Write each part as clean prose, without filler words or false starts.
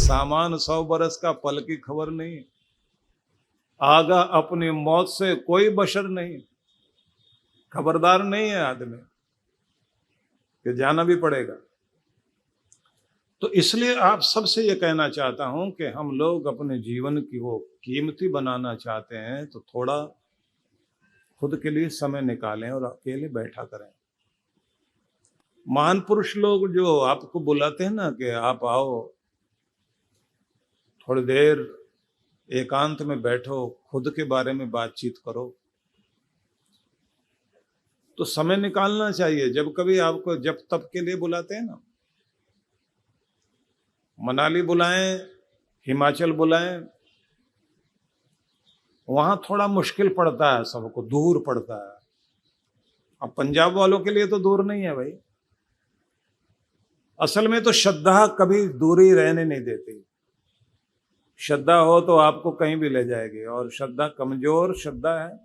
सामान 100 बरस का, पल की खबर नहीं। आगा अपनी मौत से कोई बशर नहीं। खबरदार नहीं है आदमी कि जाना भी पड़ेगा। तो इसलिए आप सबसे ये कहना चाहता हूं कि हम लोग अपने जीवन की वो कीमती बनाना चाहते हैं तो थोड़ा खुद के लिए समय निकालें और अकेले बैठा करें। महान पुरुष लोग जो आपको बुलाते हैं ना कि आप आओ, थोड़ी देर एकांत में बैठो, खुद के बारे में बातचीत करो, तो समय निकालना चाहिए। जब कभी आपको जब तब के लिए बुलाते हैं ना, मनाली बुलाएं, हिमाचल बुलाएं, वहां थोड़ा मुश्किल पड़ता है, सबको दूर पड़ता है। अब पंजाब वालों के लिए तो दूर नहीं है भाई। असल में तो श्रद्धा कभी दूरी रहने नहीं देती। श्रद्धा हो तो आपको कहीं भी ले जाएगी, और श्रद्धा कमजोर श्रद्धा है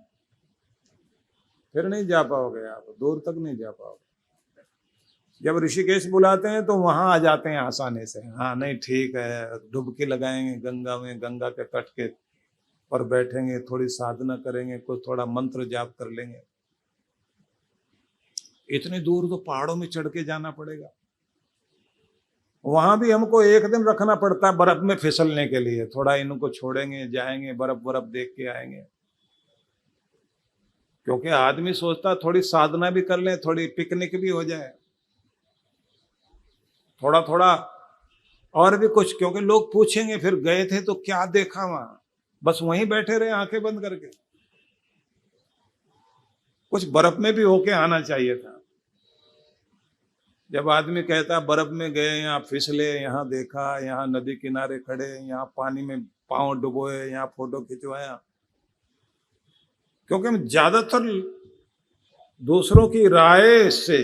फिर नहीं जा पाओगे, आप दूर तक नहीं जा पाओगे। जब ऋषिकेश बुलाते हैं तो वहां आ जाते हैं आसानी से। हाँ नहीं ठीक है, डुबकी लगाएंगे गंगा में, गंगा के तट के पर बैठेंगे, थोड़ी साधना करेंगे, कोई थोड़ा मंत्र जाप कर लेंगे। इतनी दूर तो पहाड़ों में चढ़ के जाना पड़ेगा। वहां भी हमको एक दिन रखना पड़ता है बर्फ में फिसलने के लिए। थोड़ा इनको छोड़ेंगे, जाएंगे, बर्फ बर्फ देख के आएंगे। क्योंकि आदमी सोचता थोड़ी साधना भी कर ले, थोड़ी पिकनिक भी हो जाए, थोड़ा थोड़ा और भी कुछ। क्योंकि लोग पूछेंगे फिर गए थे तो क्या देखा वहां, बस वहीं बैठे रहे आंखें बंद करके। कुछ बर्फ में भी होके आना चाहिए था। जब आदमी कहता बर्फ में गए, यहाँ फिसले, यहाँ देखा, यहाँ नदी किनारे खड़े, यहाँ पानी में पांव डुबोए, यहाँ फोटो खिंचवाया। क्योंकि हम ज्यादातर दूसरों की राय से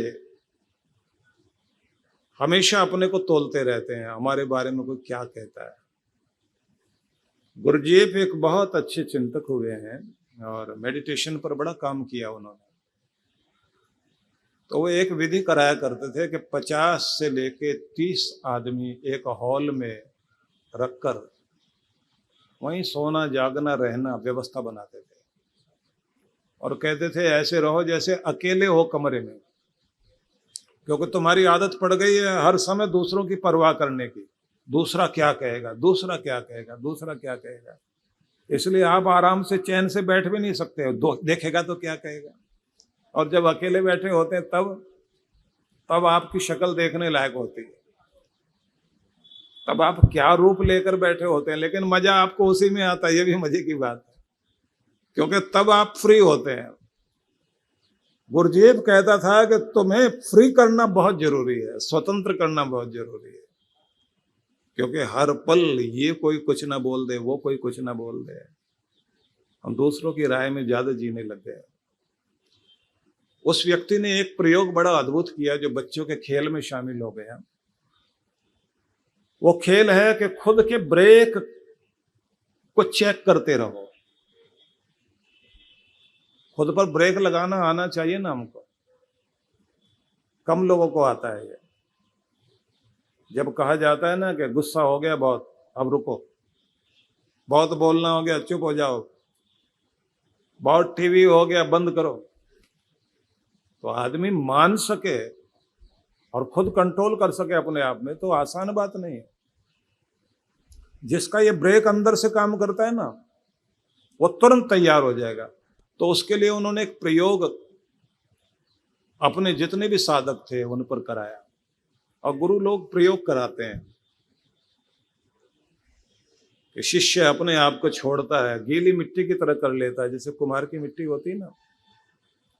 हमेशा अपने को तोलते रहते हैं, हमारे बारे में कोई क्या कहता है। गुरुजीएफ एक बहुत अच्छे चिंतक हुए हैं और मेडिटेशन पर बड़ा काम किया उन्होंने। तो वो एक विधि कराया करते थे कि 50 से लेके 30 आदमी एक हॉल में रखकर वहीं सोना जागना रहना व्यवस्था बनाते थे, और कहते थे ऐसे रहो जैसे अकेले हो कमरे में। क्योंकि तुम्हारी आदत पड़ गई है हर समय दूसरों की परवाह करने की। दूसरा क्या कहेगा, दूसरा क्या कहेगा, दूसरा क्या कहेगा। इसलिए आप आराम से चैन से बैठ भी नहीं सकते, देखेगा तो क्या कहेगा। और जब अकेले बैठे होते हैं तब आपकी शक्ल देखने लायक होती है, तब आप क्या रूप लेकर बैठे होते हैं। लेकिन मजा आपको उसी में आता है, ये भी मजे की बात है, क्योंकि तब आप फ्री होते हैं। गुरुजीएफ कहता था कि तुम्हें फ्री करना बहुत जरूरी है, स्वतंत्र करना बहुत जरूरी है। क्योंकि हर पल ये कोई कुछ ना बोल दे, वो कोई कुछ ना बोल दे, हम दूसरों की राय में ज्यादा जीने लग गए। उस व्यक्ति ने एक प्रयोग बड़ा अद्भुत किया जो बच्चों के खेल में शामिल हो गया। वो खेल है कि खुद के ब्रेक को चेक करते रहो। खुद पर ब्रेक लगाना आना चाहिए ना हमको, कम लोगों को आता है ये। जब कहा जाता है ना कि गुस्सा हो गया बहुत, अब रुको, बहुत बोलना हो गया, चुप हो जाओ, बहुत टीवी हो गया, बंद करो, तो आदमी मान सके और खुद कंट्रोल कर सके अपने आप में, तो आसान बात नहीं है। जिसका ये ब्रेक अंदर से काम करता है ना, वो तुरंत तैयार हो जाएगा। तो उसके लिए उन्होंने एक प्रयोग अपने जितने भी साधक थे उन पर कराया, और गुरु लोग प्रयोग कराते हैं कि शिष्य अपने आप को छोड़ता है, गीली मिट्टी की तरह कर लेता है। जैसे कुम्हार की मिट्टी होती है ना,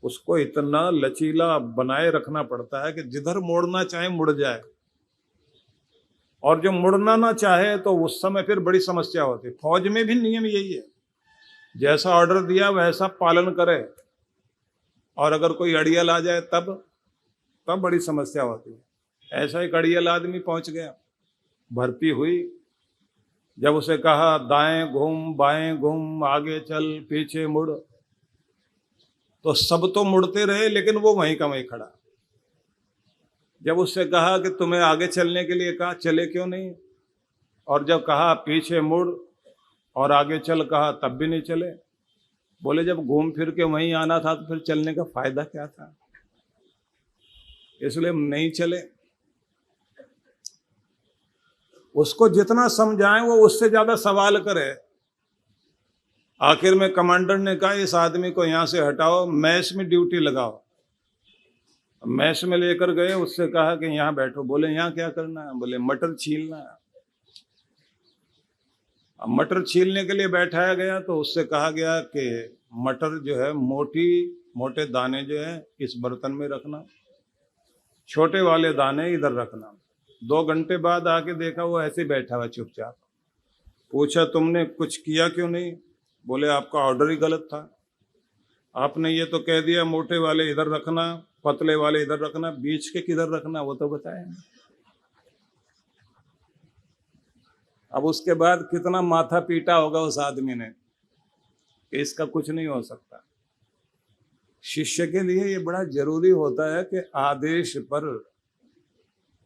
उसको इतना लचीला बनाए रखना पड़ता है कि जिधर मोड़ना चाहे मुड़ जाए, और जो मुड़ना ना चाहे तो उस समय फिर बड़ी समस्या होती है। फौज में भी नियम यही है, जैसा ऑर्डर दिया वैसा पालन करे, और अगर कोई अड़ियल आ जाए तब बड़ी समस्या होती है। ऐसा एक अड़ियल आदमी पहुंच गया, भर्ती हुई, जब उसे कहा दाएं घूम, बाएं घूम, आगे चल, पीछे मुड़, तो सब तो मुड़ते रहे लेकिन वो वहीं का वहीं खड़ा। जब उससे कहा कि तुम्हें आगे चलने के लिए कहा, चले क्यों नहीं, और जब कहा पीछे मुड़ और आगे चल कहा तब भी नहीं चले। बोले जब घूम फिर के वहीं आना था तो फिर चलने का फायदा क्या था, इसलिए हम नहीं चले। उसको जितना समझाएं वो उससे ज्यादा सवाल करे। आखिर में कमांडर ने कहा इस आदमी को यहां से हटाओ, मैस में ड्यूटी लगाओ। मैस में लेकर गए, उससे कहा कि यहाँ बैठो। बोले यहाँ क्या करना है? बोले मटर छीलना है। अब मटर छीलने के लिए बैठाया गया तो उससे कहा गया कि मटर जो है मोटे दाने जो है इस बर्तन में रखना, छोटे वाले दाने इधर रखना। 2 घंटे बाद आके देखा वो ऐसे बैठा हुआ चुपचाप। पूछा तुमने कुछ किया क्यों नहीं? बोले आपका ऑर्डर ही गलत था। आपने ये तो कह दिया मोटे वाले इधर रखना, पतले वाले इधर रखना, बीच के किधर रखना वो तो बताया नहीं। अब उसके बाद कितना माथा पीटा होगा उस आदमी ने कि इसका कुछ नहीं हो सकता। शिष्य के लिए ये बड़ा जरूरी होता है कि आदेश पर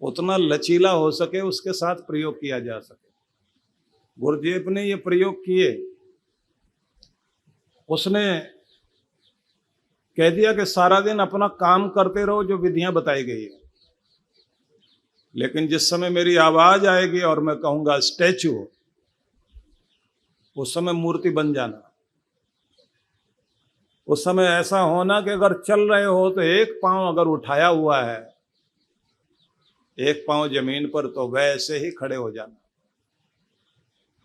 उतना लचीला हो सके, उसके साथ प्रयोग किया जा सके। गुरुदेव ने ये प्रयोग किए। उसने कह दिया कि सारा दिन अपना काम करते रहो जो विधियां बताई गई है, लेकिन जिस समय मेरी आवाज आएगी और मैं कहूंगा स्टैचू, उस समय मूर्ति बन जाना। उस समय ऐसा होना कि अगर चल रहे हो तो एक पांव अगर उठाया हुआ है, एक पांव जमीन पर, तो वैसे ही खड़े हो जाना।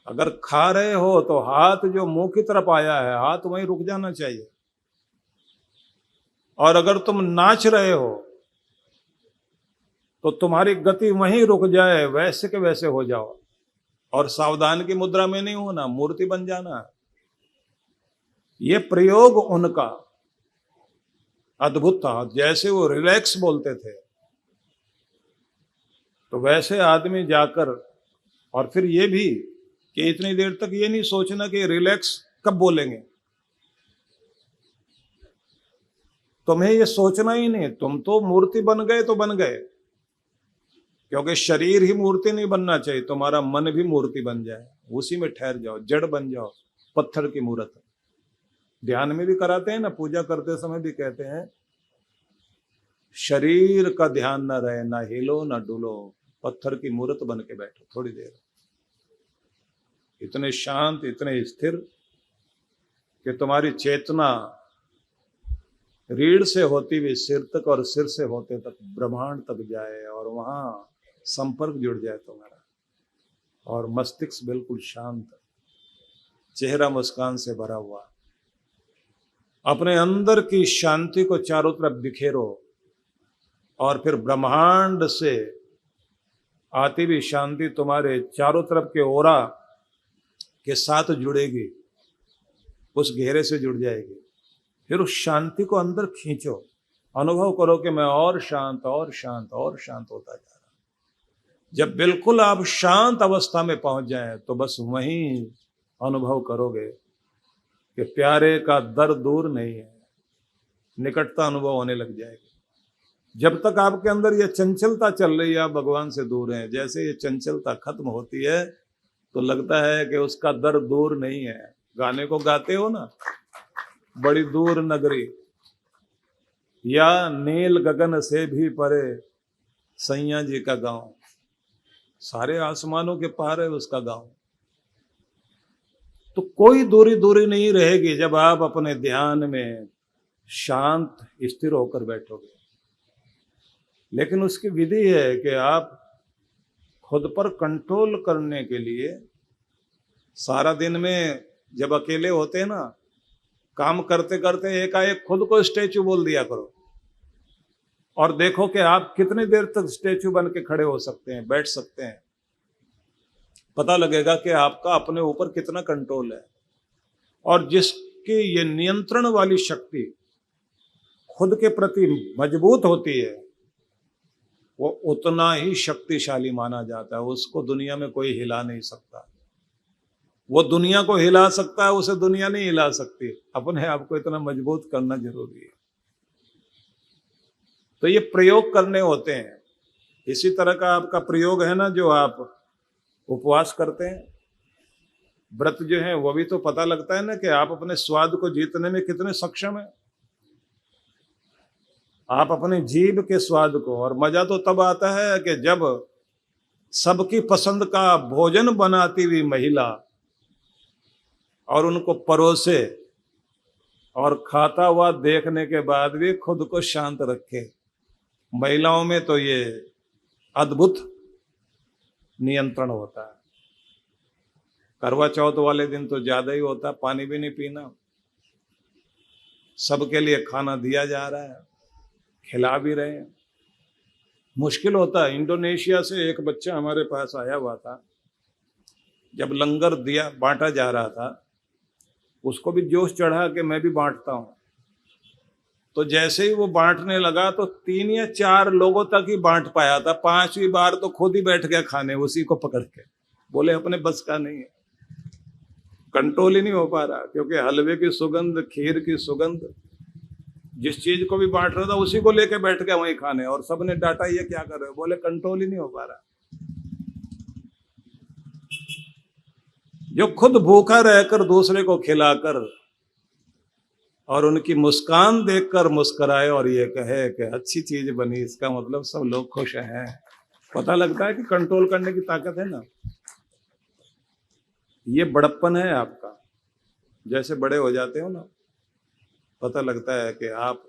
अगर खा रहे हो तो हाथ जो मुंह की तरफ आया है, हाथ वहीं रुक जाना चाहिए। और अगर तुम नाच रहे हो तो तुम्हारी गति वहीं रुक जाए, वैसे के वैसे हो जाओ। और सावधान की मुद्रा में नहीं होना, मूर्ति बन जाना। ये प्रयोग उनका अद्भुत था। जैसे वो रिलैक्स बोलते थे तो वैसे आदमी जाकर, और फिर ये भी कि इतनी देर तक ये नहीं सोचना कि रिलैक्स कब बोलेंगे। तुम्हें ये सोचना ही नहीं, तुम तो मूर्ति बन गए तो बन गए। क्योंकि शरीर ही मूर्ति नहीं बनना चाहिए, तुम्हारा मन भी मूर्ति बन जाए, उसी में ठहर जाओ, जड़ बन जाओ, पत्थर की मूर्त। ध्यान में भी कराते हैं ना, पूजा करते समय भी कहते हैं शरीर का ध्यान ना रहे, ना हिलो ना डुलो, पत्थर की मूर्त बन के बैठो थोड़ी देर। इतने शांत, इतने स्थिर कि तुम्हारी चेतना रीढ़ से होती हुई सिर तक और सिर से होते तक ब्रह्मांड तक जाए और वहां संपर्क जुड़ जाए तुम्हारा, और मस्तिष्क बिल्कुल शांत, चेहरा मुस्कान से भरा हुआ। अपने अंदर की शांति को चारों तरफ बिखेरो और फिर ब्रह्मांड से आती हुई शांति तुम्हारे चारों तरफ के ओरा के साथ जुड़ेगी, उस घेरे से जुड़ जाएगी। फिर उस शांति को अंदर खींचो, अनुभव करो कि मैं और शांत और शांत और शांत होता जा रहा हूं। जब बिल्कुल आप शांत अवस्था में पहुंच जाएं तो बस वहीं अनुभव करोगे कि प्यारे का दर दूर नहीं है, निकटता अनुभव होने लग जाएगी। जब तक आपके अंदर ये चंचलता चल रही है आप भगवान से दूर हैं। जैसे ये चंचलता खत्म होती है तो लगता है कि उसका दर दूर नहीं है। गाने को गाते हो ना, बड़ी दूर नगरी या नील गगन से भी परे सैया जी का गांव, सारे आसमानों के पार है उसका गांव। तो कोई दूरी दूरी नहीं रहेगी जब आप अपने ध्यान में शांत स्थिर होकर बैठोगे। लेकिन उसकी विधि है कि आप खुद पर कंट्रोल करने के लिए सारा दिन में जब अकेले होते हैं ना, काम करते करते एकाएक खुद को स्टैचू बोल दिया करो और देखो कि आप कितनी देर तक स्टैचू बन के खड़े हो सकते हैं, बैठ सकते हैं। पता लगेगा कि आपका अपने ऊपर कितना कंट्रोल है। और जिसकी ये नियंत्रण वाली शक्ति खुद के प्रति मजबूत होती है वो उतना ही शक्तिशाली माना जाता है। उसको दुनिया में कोई हिला नहीं सकता। वो दुनिया को हिला सकता है, उसे दुनिया नहीं हिला सकती। अपने आप को इतना मजबूत करना जरूरी है। तो ये प्रयोग करने होते हैं। इसी तरह का आपका प्रयोग है ना, जो आप उपवास करते हैं। व्रत जो है वो भी तो पता लगता है ना कि आप अपने स्वाद को जीतने में कितने सक्षम हैं। आप अपने जीभ के स्वाद को, और मजा तो तब आता है कि जब सबकी पसंद का भोजन बनाती हुई महिला और उनको परोसे और खाता हुआ देखने के बाद भी खुद को शांत रखे। महिलाओं में तो ये अद्भुत नियंत्रण होता है। करवा चौथ वाले दिन तो ज्यादा ही होता है, पानी भी नहीं पीना, सबके लिए खाना दिया जा रहा है, खिला भी रहे हैं। मुश्किल होता है। इंडोनेशिया से एक बच्चा हमारे पास आया हुआ था, जब लंगर दिया बांटा जा रहा था, उसको भी जोश चढ़ा कि मैं भी बांटता हूं। तो जैसे ही वो बांटने लगा तो 3 या 4 लोगों तक ही बांट पाया था। 5वीं बार तो खुद ही बैठ गया खाने, उसी को पकड़ के। बोले अपने बस का नहीं है, कंट्रोल ही नहीं हो पा रहा, क्योंकि हलवे की सुगंध, खीर की सुगंध, जिस चीज को भी बांट रहा था उसी को लेके बैठ गया वहीं खाने। और सबने डांटा, ये क्या कर रहे हो? बोले कंट्रोल ही नहीं हो पा रहा। जो खुद भूखा रहकर दूसरे को खिलाकर और उनकी मुस्कान देखकर मुस्कुराए और ये कहे कि अच्छी चीज बनी, इसका मतलब सब लोग खुश हैं, पता लगता है कि कंट्रोल करने की ताकत है ना। ये बड़प्पन है आपका। जैसे बड़े हो जाते हो ना, पता लगता है कि आप,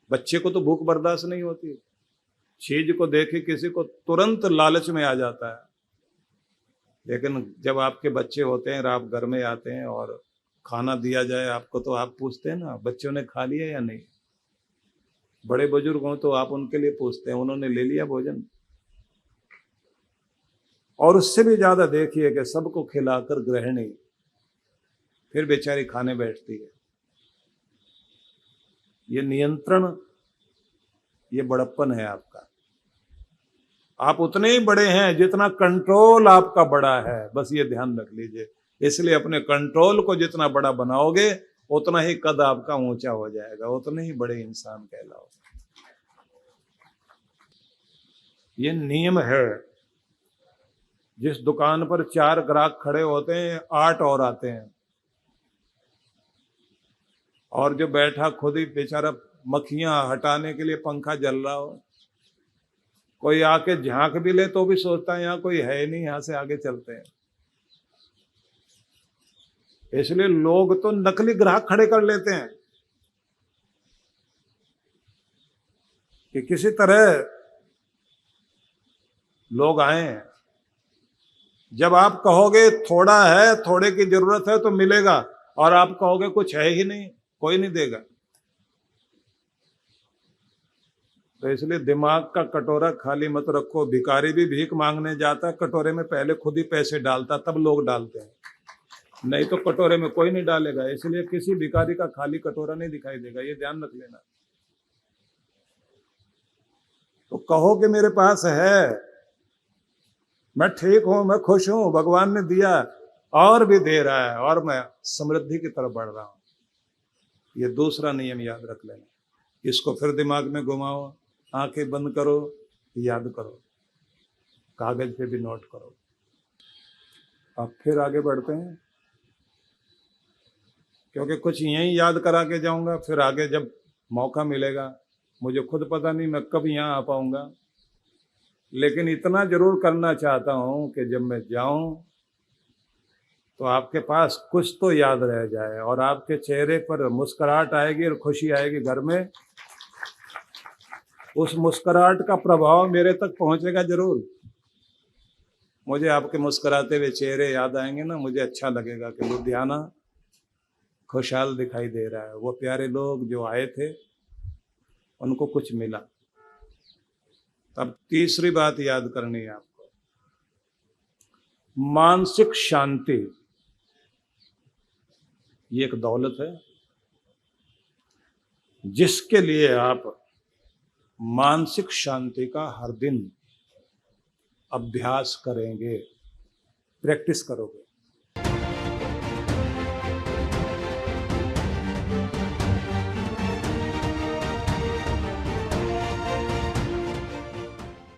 बच्चे को तो भूख बर्दाश्त नहीं होती, चीज को देखे किसी को तुरंत लालच में आ जाता है। लेकिन जब आपके बच्चे होते हैं और आप घर में आते हैं और खाना दिया जाए आपको, तो आप पूछते हैं ना बच्चों ने खा लिया या नहीं। बड़े बुजुर्ग हों तो आप उनके लिए पूछते हैं उन्होंने ले लिया भोजन। और उससे भी ज्यादा देखिए कि सबको खिलाकर गृहिणी फिर बेचारी खाने बैठती है। ये नियंत्रण, ये बड़प्पन है आपका। आप उतने ही बड़े हैं जितना कंट्रोल आपका बड़ा है, बस ये ध्यान रख लीजिए। इसलिए अपने कंट्रोल को जितना बड़ा बनाओगे उतना ही कद आपका ऊंचा हो जाएगा, उतने ही बड़े इंसान कहलाओगे। ये नियम है। जिस दुकान पर 4 ग्राहक खड़े होते हैं 8 और आते हैं, और जो बैठा खुद ही बेचारा मक्खियां हटाने के लिए पंखा जल रहा हो, कोई आके झांक भी ले तो भी सोचता है यहाँ कोई है नहीं, यहां से आगे चलते हैं। इसलिए लोग तो नकली ग्राहक खड़े कर लेते हैं कि किसी तरह लोग आए। जब आप कहोगे थोड़ा है, थोड़े की जरूरत है तो मिलेगा, और आप कहोगे कुछ है ही नहीं, कोई नहीं देगा। तो इसलिए दिमाग का कटोरा खाली मत रखो। भिखारी भी भीख मांगने जाता है, कटोरे में पहले खुद ही पैसे डालता, तब लोग डालते हैं, नहीं तो कटोरे में कोई नहीं डालेगा। इसलिए किसी भिखारी का खाली कटोरा नहीं दिखाई देगा, ये ध्यान रख लेना। तो कहो कि मेरे पास है, मैं ठीक हूं, मैं खुश हूं, भगवान ने दिया और भी दे रहा है, और मैं समृद्धि की तरफ बढ़ रहा हूं। ये दूसरा नियम याद रख लेना। इसको फिर दिमाग में घुमाओ, आंखें बंद करो, याद करो, कागज पे भी नोट करो। अब फिर आगे बढ़ते हैं, क्योंकि कुछ यहीं याद करा के जाऊंगा, फिर आगे जब मौका मिलेगा, मुझे खुद पता नहीं मैं कब यहाँ आ पाऊंगा, लेकिन इतना जरूर करना चाहता हूं कि जब मैं जाऊं तो आपके पास कुछ तो याद रह जाए, और आपके चेहरे पर मुस्कुराहट आएगी और खुशी आएगी घर में। उस मुस्कुराहट का प्रभाव मेरे तक पहुंचेगा जरूर। मुझे आपके मुस्कुराते हुए चेहरे याद आएंगे ना, मुझे अच्छा लगेगा कि लुधियाना खुशहाल दिखाई दे रहा है। वो प्यारे लोग जो आए थे उनको कुछ मिला। तब तीसरी बात याद करनी है आपको, मानसिक शांति। ये एक दौलत है जिसके लिए आप मानसिक शांति का हर दिन अभ्यास करेंगे, प्रैक्टिस करोगे।